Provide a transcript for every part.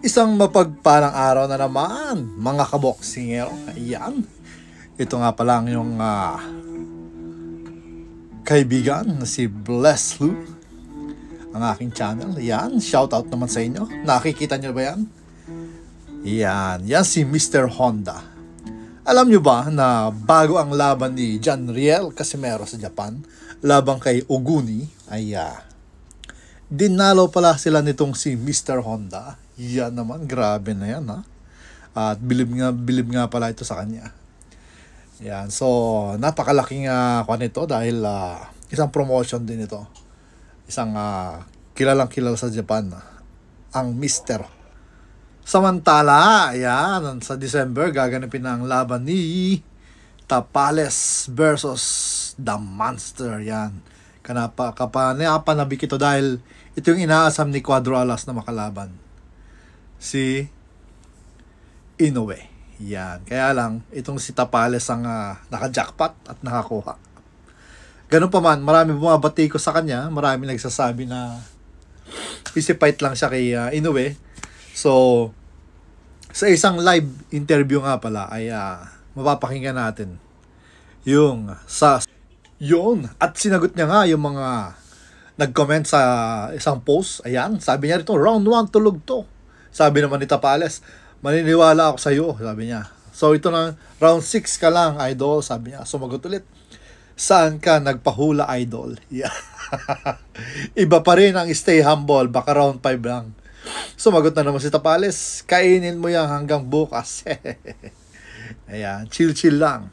Isang mapagpalang araw na naman, mga kaboksingero. Ayan. Ito nga pala yung kaibigan na si Bless Lou, ang aking channel. Ayan, shoutout naman sa inyo. Nakikita nyo ba yan? Yan si Mr. Honda. Alam nyo ba na bago ang laban ni John Riel Casimero sa Japan, labang kay Oguni, dinalo pala sila nitong si Mr. Honda. Yan naman, grabe na yan ha. At bilib nga pala ito sa kanya. Yan, so napakalaking kwan ito dahil isang promotion din ito. Isang kilalang kilala sa Japan, ang Mr. Samantala, yan, sa December gaganapin ang laban ni Tapales versus The Monster. Yan. Napanabik ito dahil ito yung inaasam ni Cuadro Alas na makalaban, si Inoue. Yan. Kaya lang, itong si Tapales ang naka-jackpot at nakakuha. Ganun pa man, marami bumabati ko sa kanya. Marami nagsasabi na easy-fight lang siya kay Inoue. So, sa isang live interview nga pala ay mapapakinggan natin yung at sinagot niya nga yung mga nag-comment sa isang post. Ayan, sabi niya rito, round 1 tulog to. Sabi naman ni Tapales, maniniwala ako sa iyo, sabi niya. So ito na, round 6 ka lang, idol, sabi niya. Sumagot ulit, saan ka nagpahula, idol? Yeah. Iba pa rin ang stay humble, baka round 5 lang. Sumagot na naman si Tapales, kainin mo yan hanggang bukas. Ayan, chill lang.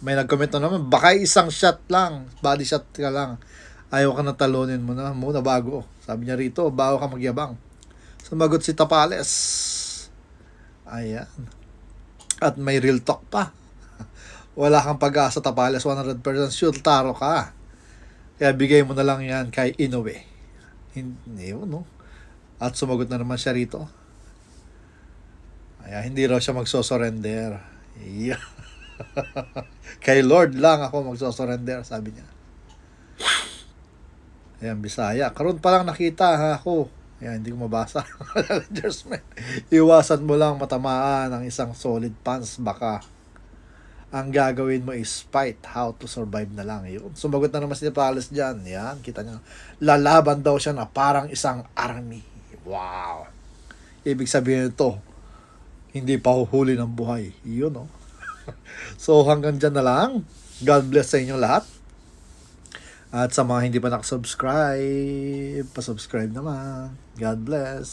May nag-comment na naman, baka isang shot lang, body shot ka lang. Ayaw ka na talunin mo na muna bago. Sabi niya rito, bago ka magyabang. Sumagot si Tapales. Ayan. At may real talk pa. Wala kang pag-asa, Tapales. 100% sure taro ka. Kaya bigay mo na lang yan kay Inoue. Hindi mo, no? At sumagot na naman siya rito. Ayan, hindi raw siya magsosurrender. Yeah. Kay Lord lang ako magsosurrender, sabi niya. Ayan, Bisaya. Karon pa lang nakita ako. Ayan, hindi ko mabasa. Iwasan mo lang matamaan ang isang solid pants. Baka ang gagawin mo is fight how to survive na lang. Yun. Sumagot na naman si Tapales dyan. Yan, kita nyo. Lalaban daw siya na parang isang army. Wow. Ibig sabihin ito, hindi pa huhuli ng buhay. Yun, no? So, hanggang dyan na lang. God bless sa inyo lahat. At sa mga hindi pa nakasubscribe, pasubscribe naman. God bless.